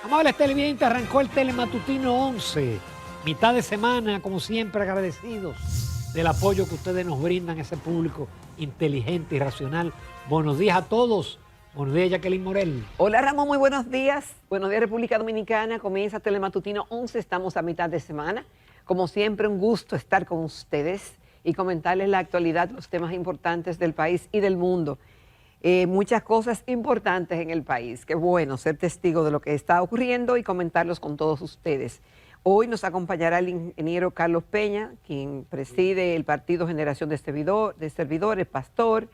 Amables televidentes, arrancó el Telematutino 11. Mitad de semana, como siempre, agradecidos del apoyo que ustedes nos brindan a ese público inteligente y racional. Buenos días a todos. Buenos días, Jacqueline Morel. Hola, Ramón, muy buenos días. Buenos días, República Dominicana. Comienza Telematutino 11, estamos a mitad de semana. Como siempre, un gusto estar con ustedes y comentarles la actualidad, los temas importantes del país y del mundo. Muchas cosas importantes en el país. Qué bueno ser testigo de lo que está ocurriendo y comentarlos con todos ustedes. Hoy nos acompañará el ingeniero Carlos Peña, quien preside el Partido Generación de Servidores, pastor,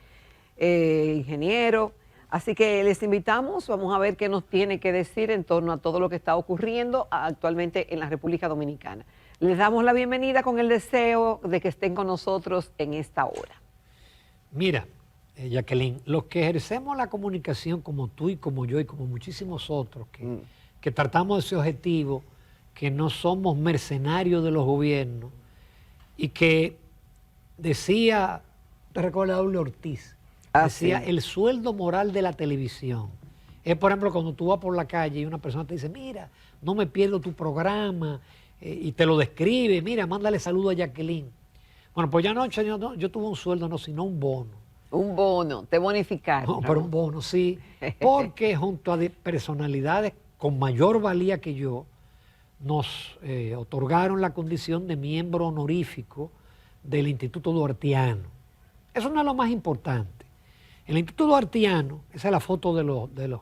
ingeniero. Así que les invitamos, vamos a ver qué nos tiene que decir en torno a todo lo que está ocurriendo actualmente en la República Dominicana. Les damos la bienvenida con el deseo de que estén con nosotros en esta hora. Mira, Jacqueline, los que ejercemos la comunicación como tú y como yo y como muchísimos otros, que tratamos ese objetivo, que no somos mercenarios de los gobiernos y que decía, te recuerdo a Julio Ortiz, decía, sí, el sueldo moral de la televisión es, por ejemplo, cuando tú vas por la calle y una persona te dice, mira, no me pierdo tu programa, y te lo describe, mira, mándale saludo a Jacqueline. Bueno, pues ya anoche yo tuve un sueldo, no, sino un bono. Un bono, te bonificaron. No, pero un bono, sí, porque junto a personalidades con mayor valía que yo, nos otorgaron la condición de miembro honorífico del Instituto Duartiano. Eso no es lo más importante. El Instituto Duartiano, esa es la foto de los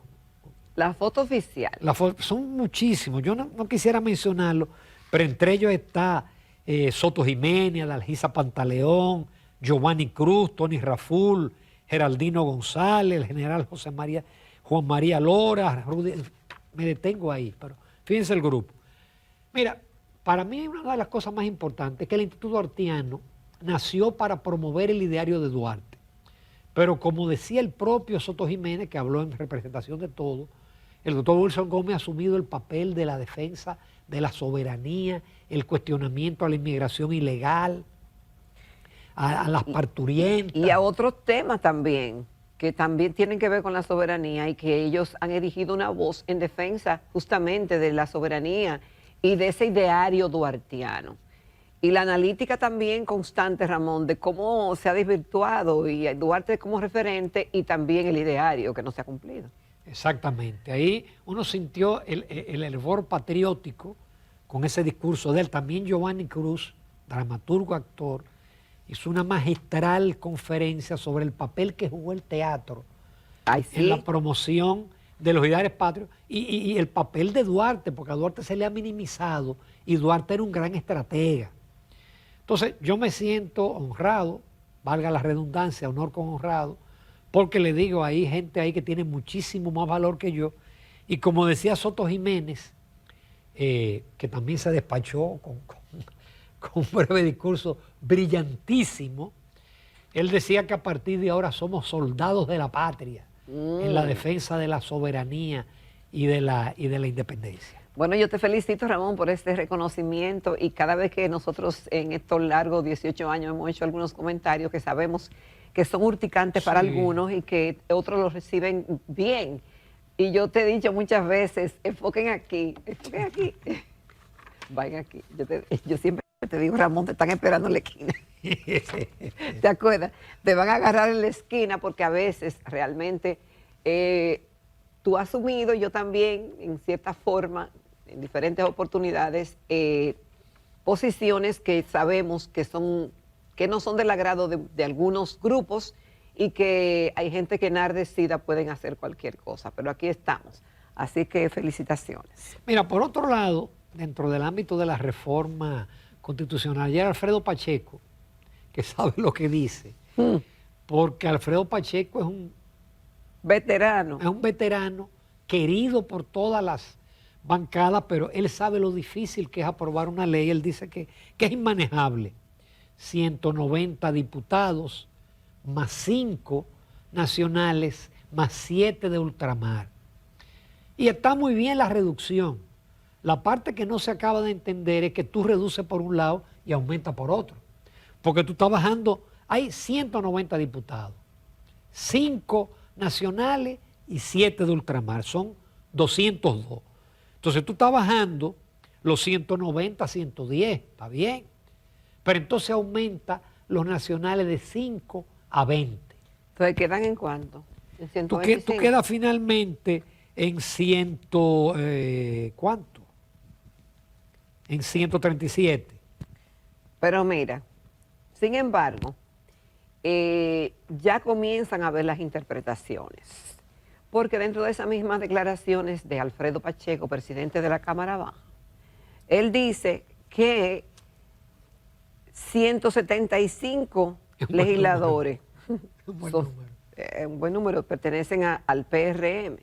la foto oficial. Son muchísimos, yo no quisiera mencionarlo, pero entre ellos está Soto Jiménez, Dalgisa Pantaleón, Giovanni Cruz, Tony Raful, Geraldino González, el general Juan María Lora, me detengo ahí, pero fíjense el grupo. Mira, para mí una de las cosas más importantes es que el Instituto Duartiano nació para promover el ideario de Duarte. Pero como decía el propio Soto Jiménez, que habló en representación de todo, el doctor Wilson Gómez ha asumido el papel de la defensa de la soberanía, el cuestionamiento a la inmigración ilegal, a las parturientas. Y a otros temas también, que también tienen que ver con la soberanía y que ellos han erigido una voz en defensa justamente de la soberanía y de ese ideario duartiano. Y la analítica también constante, Ramón, de cómo se ha desvirtuado y Duarte como referente y también el ideario que no se ha cumplido. Exactamente. Ahí uno sintió el hervor patriótico con ese discurso de él. También Giovanni Cruz, dramaturgo, actor, hizo una magistral conferencia sobre el papel que jugó el teatro en la promoción de los ideales patrios y el papel de Duarte, porque a Duarte se le ha minimizado y Duarte era un gran estratega. Entonces yo me siento honrado, valga la redundancia, honor con honrado, porque le digo, hay gente ahí que tiene muchísimo más valor que yo y como decía Soto Jiménez, que también se despachó con un breve discurso brillantísimo, él decía que a partir de ahora somos soldados de la patria en la defensa de la soberanía y de la independencia. Bueno, yo te felicito, Ramón, por este reconocimiento y cada vez que nosotros en estos largos 18 años hemos hecho algunos comentarios que sabemos que son urticantes para algunos y que otros los reciben bien. Y yo te he dicho muchas veces, enfoquen aquí, vayan aquí. Yo siempre te digo, Ramón, te están esperando en la esquina. ¿Te acuerdas? Te van a agarrar en la esquina porque a veces realmente tú has asumido, yo también, en cierta forma, en diferentes oportunidades, posiciones que sabemos que no son del agrado de algunos grupos y que hay gente que enardecida pueden hacer cualquier cosa, pero aquí estamos. Así que felicitaciones. Mira, por otro lado, dentro del ámbito de la reforma constitucional, ayer Alfredo Pacheco, que sabe lo que dice, porque Alfredo Pacheco es un veterano. Es un veterano querido por todas las bancadas, pero él sabe lo difícil que es aprobar una ley. Él dice que es inmanejable. 190 diputados, más 5 nacionales, más 7 de ultramar. Y está muy bien la reducción. La parte que no se acaba de entender es que tú reduces por un lado y aumentas por otro. Porque tú estás bajando, hay 190 diputados, 5 nacionales y 7 de ultramar, son 202. Entonces tú estás bajando los 190 a 110, está bien. Pero entonces aumenta los nacionales de 5 a 20. Entonces, ¿quedan en cuánto? ¿En Tú 125? quedas finalmente en ¿cuánto? En 137. Pero mira, sin embargo, ya comienzan a ver las interpretaciones. Porque dentro de esas mismas declaraciones de Alfredo Pacheco, presidente de la Cámara Baja, él dice que 175 legisladores, Un buen son- número. un buen número, pertenecen al PRM.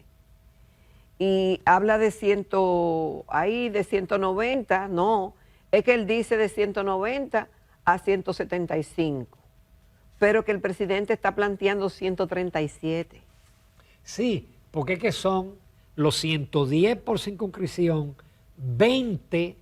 Y habla de 190, no, es que él dice de 190 a 175, pero que el presidente está planteando 137. Sí, porque es que son los 110 por circunscripción, 20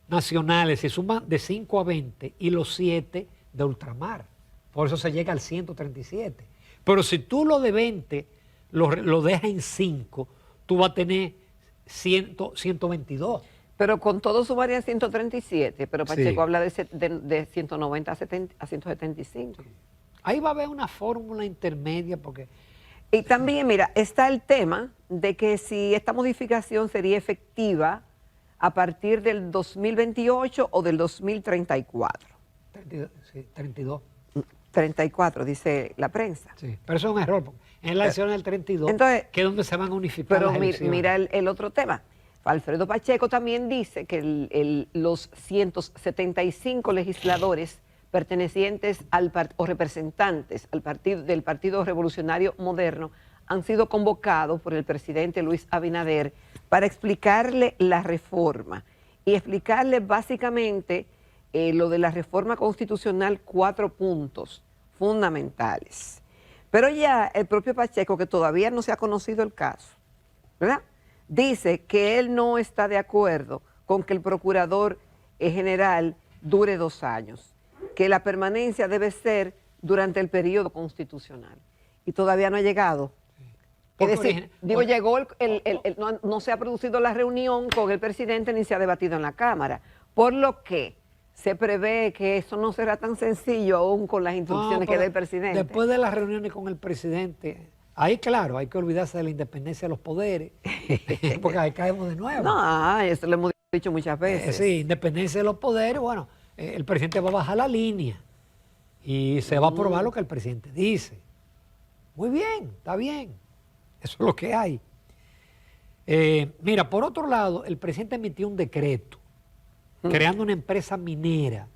nacionales, se suman de 5 a 20 y los 7 de ultramar. Por eso se llega al 137. Pero si tú lo de 20 lo dejas en 5, tú vas a tener 122. Pero con todo sumarían 137, pero Pacheco Sí. habla de 190 a 175. Ahí va a haber una fórmula intermedia porque Y también, mira, está el tema de que si esta modificación sería efectiva a partir del 2028 o del 2034. 32, sí, 32. 34, dice la prensa. Sí, pero eso es un error. Porque en la elección del 32, Entonces, que es donde se van a unificar pero las elecciones. mira el otro tema. Alfredo Pacheco también dice que los 175 legisladores pertenecientes o representantes del Partido Revolucionario Moderno han sido convocados por el presidente Luis Abinader para explicarle la reforma y explicarle básicamente lo de la reforma constitucional, 4 puntos fundamentales. Pero ya el propio Pacheco, que todavía no se ha conocido el caso, ¿verdad?, dice que él no está de acuerdo con que el procurador general dure 2 años, que la permanencia debe ser durante el periodo constitucional. Y todavía no ha llegado. Es decir, llegó no se ha producido la reunión con el presidente ni se ha debatido en la Cámara, por lo que se prevé que eso no será tan sencillo aún con las instrucciones que dé el presidente. Después de las reuniones con el presidente, ahí claro, hay que olvidarse de la independencia de los poderes, porque ahí caemos de nuevo. No, eso lo hemos dicho muchas veces. Sí, independencia de los poderes, bueno, el presidente va a bajar la línea y se va a aprobar lo que el presidente dice. Muy bien, está bien. Eso es lo que hay. Mira, por otro lado, el presidente emitió un decreto creando una empresa minera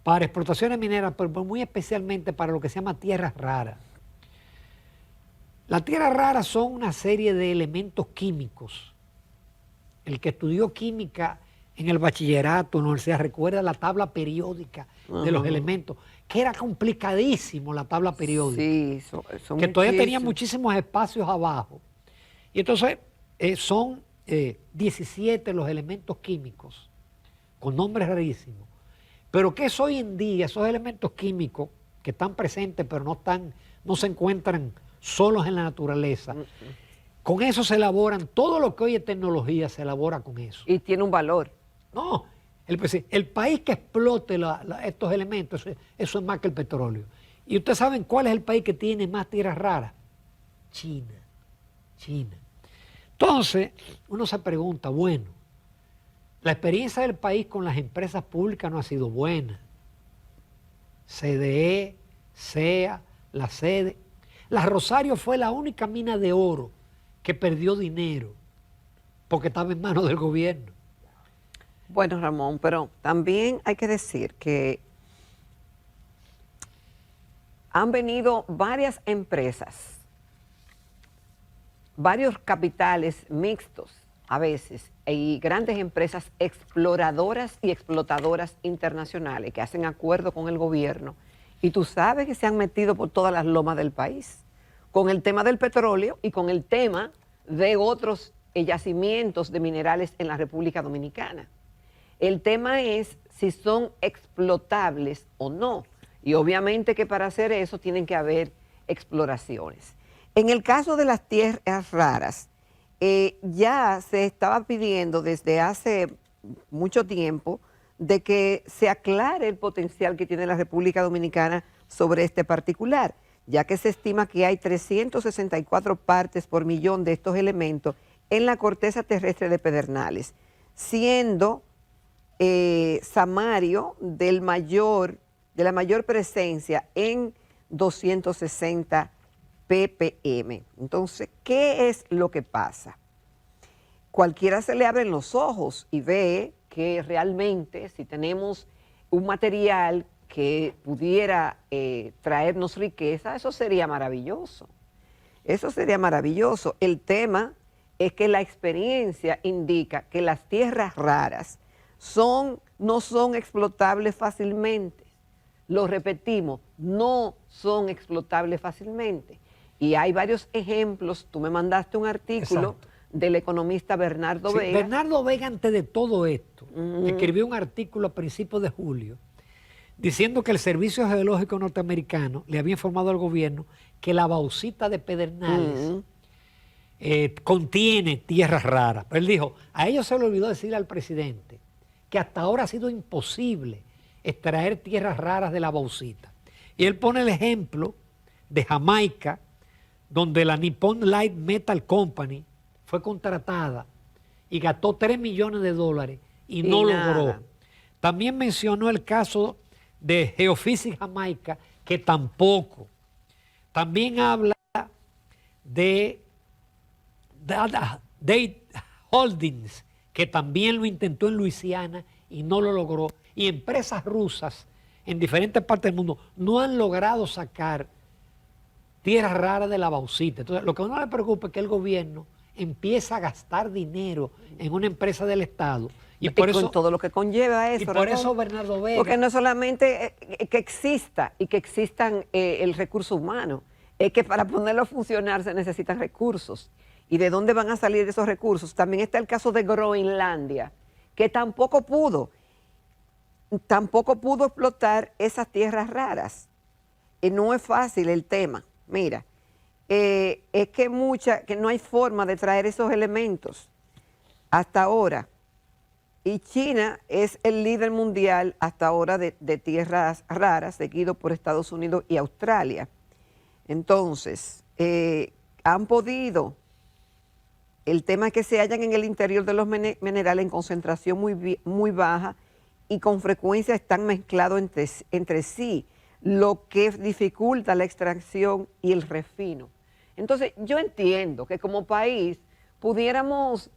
para explotaciones mineras, pero muy especialmente para lo que se llama tierras raras. Las tierras raras son una serie de elementos químicos. El que estudió química en el bachillerato, en la universidad, recuerda la tabla periódica de los elementos, que era complicadísimo la tabla periódica. Sí, son que todavía tenía muchísimos. muchísimos espacios abajo. Y entonces son 17 los elementos químicos, con nombres rarísimos. Pero ¿qué es hoy en día esos elementos químicos que están presentes pero no se encuentran solos en la naturaleza? Con eso se elaboran, todo lo que hoy es tecnología se elabora con eso. Y tiene un valor. No, el país que explote estos elementos, eso es más que el petróleo. ¿Y ustedes saben cuál es el país que tiene más tierras raras? China. Entonces, uno se pregunta, bueno, la experiencia del país con las empresas públicas no ha sido buena. CDE, SEA, la sede. La Rosario fue la única mina de oro que perdió dinero porque estaba en manos del gobierno. Bueno, Ramón, pero también hay que decir que han venido varias empresas, varios capitales mixtos a veces, y grandes empresas exploradoras y explotadoras internacionales que hacen acuerdo con el gobierno. Y tú sabes que se han metido por todas las lomas del país, con el tema del petróleo y con el tema de otros yacimientos de minerales en la República Dominicana. El tema es si son explotables o no. Y obviamente que para hacer eso tienen que haber exploraciones. En el caso de las tierras raras, ya se estaba pidiendo desde hace mucho tiempo de que se aclare el potencial que tiene la República Dominicana sobre este particular, ya que se estima que hay 364 partes por millón de estos elementos en la corteza terrestre de Pedernales, siendo Samario de la mayor presencia en 260 ppm. Entonces, ¿qué es lo que pasa? Cualquiera se le abren los ojos y ve que realmente si tenemos un material que pudiera traernos riqueza, eso sería maravilloso. Eso sería maravilloso. El tema es que la experiencia indica que las tierras raras no son explotables fácilmente. Lo repetimos, no son explotables fácilmente. Y hay varios ejemplos. Tú me mandaste un artículo del economista Bernardo Vega. Bernardo Vega, antes de todo esto, escribió un artículo a principios de julio diciendo que el Servicio Geológico Norteamericano le había informado al gobierno que la bauxita de Pedernales contiene tierras raras. Pero él dijo, a ellos se le olvidó decirle al presidente que hasta ahora ha sido imposible extraer tierras raras de la bauxita. Y él pone el ejemplo de Jamaica, donde la Nippon Light Metal Company fue contratada y gastó $3 millones y no logró. También mencionó el caso de Geophysics Jamaica, que tampoco. También habla de Date Holdings, que también lo intentó en Luisiana y no lo logró. Y empresas rusas en diferentes partes del mundo no han logrado sacar tierras raras de la bauxita. Entonces, lo que a uno le preocupa es que el gobierno empieza a gastar dinero en una empresa del Estado. Y por eso, con todo lo que conlleva eso. Y por eso Bernardo Vega. Porque no es solamente que exista y que existan el recurso humano, es que para ponerlo a funcionar se necesitan recursos. ¿Y de dónde van a salir esos recursos? También está el caso de Groenlandia, que tampoco pudo explotar esas tierras raras. Y no es fácil el tema. Mira, es que no hay forma de traer esos elementos hasta ahora. Y China es el líder mundial hasta ahora de tierras raras, seguido por Estados Unidos y Australia. Entonces, han podido. El tema es que se hallan en el interior de los minerales en concentración muy baja y con frecuencia están mezclados entre sí, lo que dificulta la extracción y el refino. Entonces, yo entiendo que como país pudiéramos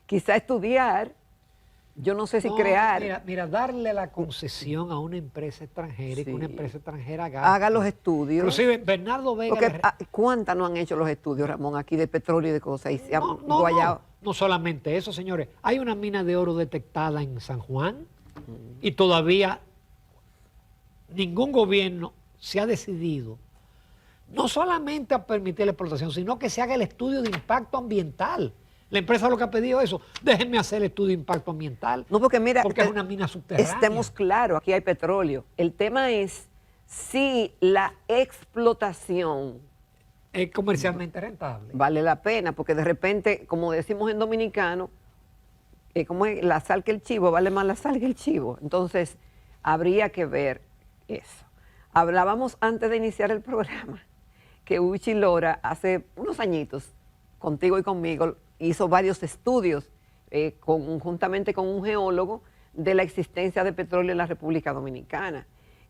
quizá estudiar, yo no sé si crear. Mira, darle la concesión a una empresa extranjera y que una empresa extranjera haga los estudios. Inclusive Bernardo Vega. Porque, ¿cuántas no han hecho los estudios, Ramón, aquí de petróleo y de cosas? Y se han guayado. No solamente eso, señores. Hay una mina de oro detectada en San Juan y todavía ningún gobierno se ha decidido no solamente a permitir la explotación, sino que se haga el estudio de impacto ambiental. La empresa lo que ha pedido es eso, déjenme hacer el estudio de impacto ambiental. No, porque mira, porque es una mina subterránea. Estemos claros, aquí hay petróleo. El tema es si la explotación es comercialmente rentable. Vale la pena, porque de repente, como decimos en dominicano, como es la sal que el chivo, vale más la sal que el chivo. Entonces, habría que ver eso. Hablábamos antes de iniciar el programa que Uchi Lora hace unos añitos, contigo y conmigo, hizo varios estudios conjuntamente con un geólogo de la existencia de petróleo en la República Dominicana,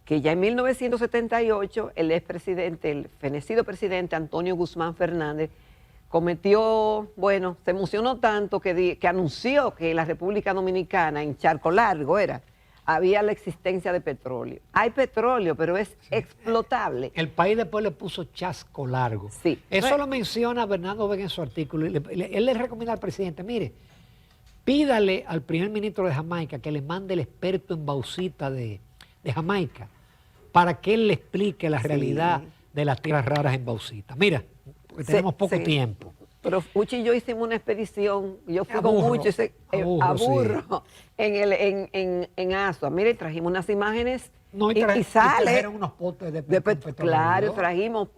que ya en 1978 el expresidente, el fenecido presidente Antonio Guzmán Fernández, se emocionó tanto que anunció que en la República Dominicana, en Charco Largo había la existencia de petróleo. Hay petróleo, pero es explotable. El país después le puso Chasco Largo. Sí. Eso lo menciona Bernardo Vega en su artículo. Él le recomienda al presidente, mire, pídale al primer ministro de Jamaica que le mande el experto en bauxita de Jamaica para que él le explique la realidad de las tierras raras en bauxita. Mira, porque tenemos poco tiempo. Pero Uchi y yo hicimos una expedición, yo fui con Uchi a Burro en Asua. Mire, trajimos unas imágenes y sale. Trajeron unos potes de petróleo. Claro, trajimos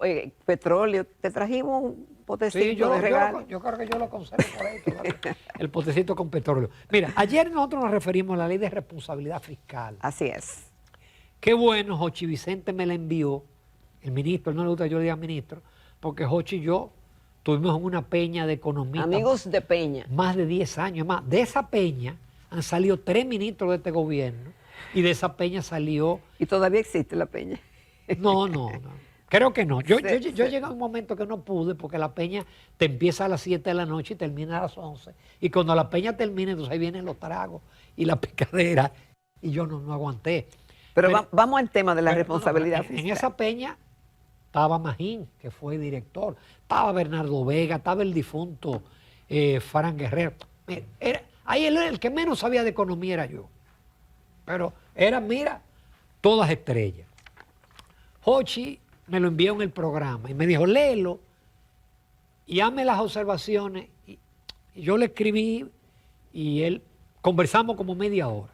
petróleo, te trajimos potecito Sí, yo, de yo, regalo. yo creo que yo lo conservo por ahí todavía, el potecito con petróleo. Mira, ayer nosotros nos referimos a la ley de responsabilidad fiscal. Así es. Qué bueno, Jochi Vicente me la envió, el ministro, él no le gusta que yo le diga ministro, porque Jochi y yo tuvimos en una peña de economía. Amigos de Peña. Más de 10 años. Más, de esa peña han salido 3 ministros de este gobierno y de esa peña salió... Y todavía existe la Peña. No, creo que no. Yo Sí. llegué a un momento que no pude porque la peña te empieza a las 7 de la noche y termina a las 11. Y cuando la peña termina, entonces ahí vienen los tragos y la picadera y yo no aguanté. Pero Pero- vamos al tema de la Pero, responsabilidad en fiscal. esa peña estaba Magín, que fue director, estaba Bernardo Vega, estaba el difunto Fran Guerrero. Mira, ahí el que menos sabía de economía era yo. Pero eran, mira, todas estrellas. Jochi me lo envió en el programa y me dijo, léelo y hazme las observaciones. Y yo le escribí y él conversamos como media hora.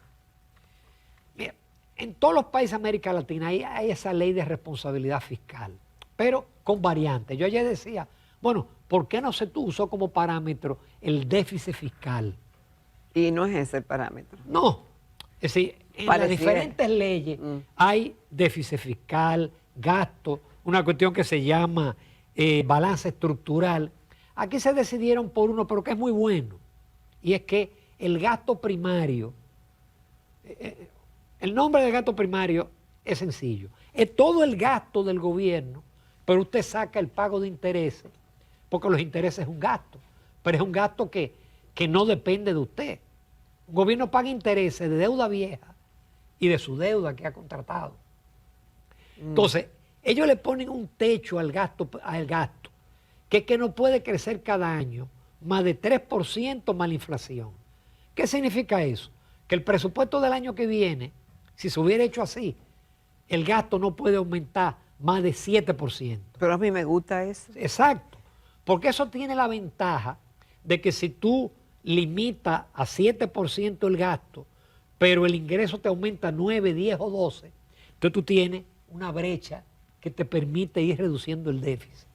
Mira, en todos los países de América Latina hay esa ley de responsabilidad fiscal, pero con variantes. Yo ayer decía, bueno, ¿por qué no se usó como parámetro el déficit fiscal? Y no es ese el parámetro. No, es decir, en las Pareciera. diferentes leyes hay déficit fiscal, gasto, una cuestión que se llama balance estructural. Aquí se decidieron por uno, pero que es muy bueno, y es que el gasto primario, el nombre del gasto primario es sencillo, es todo el gasto del gobierno, pero usted saca el pago de intereses, porque los intereses es un gasto, pero es un gasto que no depende de usted. El gobierno paga intereses de deuda vieja y de su deuda que ha contratado. Entonces, ellos le ponen un techo al gasto, que es que no puede crecer cada año más de 3% más la inflación. ¿Qué significa eso? Que el presupuesto del año que viene, si se hubiera hecho así, el gasto no puede aumentar más de 7%. Pero a mí me gusta eso. Exacto, porque eso tiene la ventaja de que si tú limitas a 7% el gasto, pero el ingreso te aumenta 9, 10 o 12, entonces tú tienes una brecha que te permite ir reduciendo el déficit.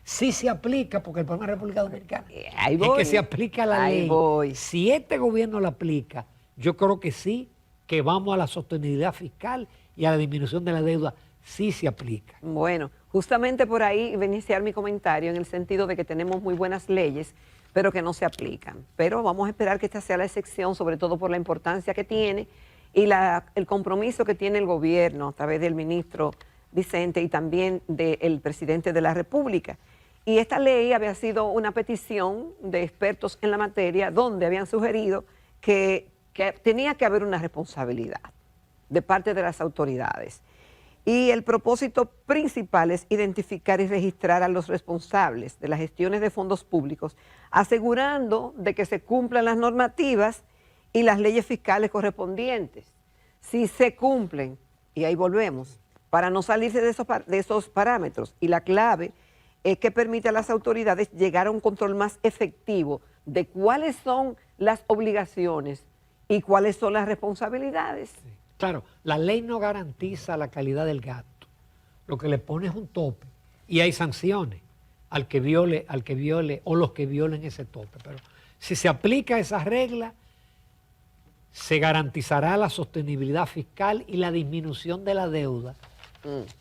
Sí se aplica, porque el problema de la República Dominicana Ahí es voy. que se aplica la Ahí ley. voy. Si este gobierno la aplica, yo creo que sí, que vamos a la sostenibilidad fiscal y a la disminución de la deuda, sí se aplica. Bueno, justamente por ahí iba a iniciar mi comentario en el sentido de que tenemos muy buenas leyes, pero que no se aplican. Pero vamos a esperar que esta sea la excepción, sobre todo por la importancia que tiene y el compromiso que tiene el gobierno a través del ministro Vicente y también del presidente de la República. Y esta ley había sido una petición de expertos en la materia donde habían sugerido que tenía que haber una responsabilidad de parte de las autoridades. Y el propósito principal es identificar y registrar a los responsables de las gestiones de fondos públicos, asegurando de que se cumplan las normativas y las leyes fiscales correspondientes. Si se cumplen, y ahí volvemos, para no salirse de esos parámetros. Y la clave es que permite a las autoridades llegar a un control más efectivo de cuáles son las obligaciones y cuáles son las responsabilidades. Claro, la ley no garantiza la calidad del gasto. Lo que le pone es un tope y hay sanciones al que viole o los que violen ese tope. Pero si se aplica esa regla, se garantizará la sostenibilidad fiscal y la disminución de la deuda.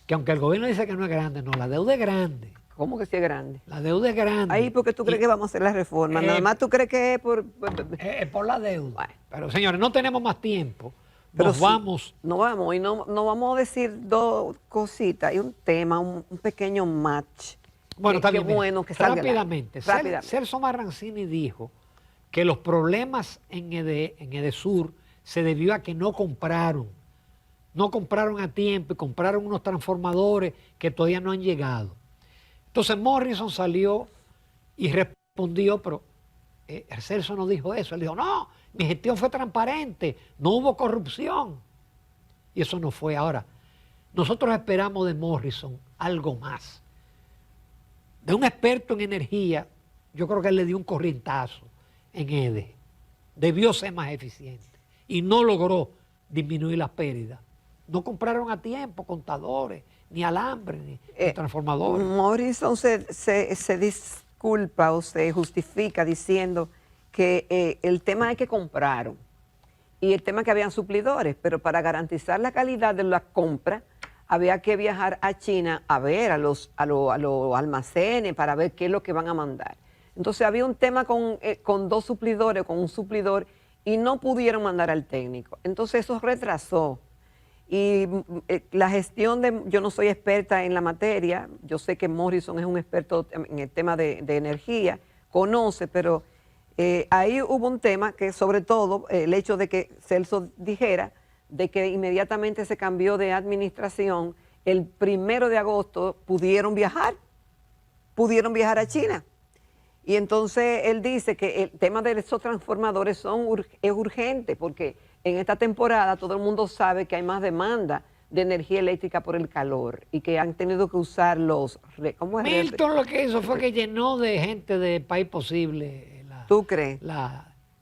Que aunque el gobierno dice que no es grande, no, la deuda es grande. ¿Cómo que sí es grande? La deuda es grande. Ahí, ¿por qué tú crees Y- que vamos a hacer la reforma? Nada más tú crees que es por... Es por la deuda. Bueno. Pero señores, no tenemos más tiempo. Pero Nos sí, vamos. No vamos, y no vamos a decir dos cositas. Hay un tema, un pequeño match. Bueno, está Qué bien. mira, bueno que salga al aire. rápidamente. Rápidamente. Celso Marrancini dijo que los problemas en Edesur se debió a que no compraron a tiempo y compraron unos transformadores que todavía no han llegado. Entonces Morrison salió y respondió, pero Celso no dijo eso. Él dijo, no, mi gestión fue transparente, no hubo corrupción. Y eso no fue. Ahora, nosotros esperamos de Morrison algo más. De un experto en energía, yo creo que él le dio un corrientazo en EDE. Debió ser más eficiente y no logró disminuir las pérdidas. No compraron a tiempo contadores, ni alambre, ni transformadores. Morrison se disculpa o se justifica diciendo que el tema es que compraron y el tema es que habían suplidores, pero para garantizar la calidad de la compra había que viajar a China a ver a los almacenes para ver qué es lo que van a mandar. Entonces había un tema con dos suplidores, con un suplidor, y no pudieron mandar al técnico. Entonces eso retrasó. Y la gestión yo no soy experta en la materia, yo sé que Morrison es un experto en el tema de energía, conoce, pero ahí hubo un tema que sobre todo el hecho de que Celso dijera de que inmediatamente se cambió de administración, el 1 de agosto pudieron viajar a China. Y entonces él dice que el tema de esos transformadores es urgente porque en esta temporada todo el mundo sabe que hay más demanda de energía eléctrica por el calor y que han tenido que usar ¿cómo es? Milton lo que hizo fue que llenó de gente de País Posible. ¿Tú crees?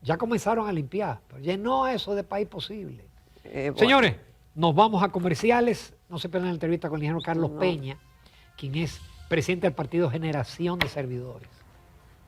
Ya comenzaron a limpiar, pero llenó eso de País Posible. Bueno. Señores, nos vamos a comerciales. No se pierdan la entrevista con el ingeniero Carlos Peña, quien es presidente del partido Generación de Servidores.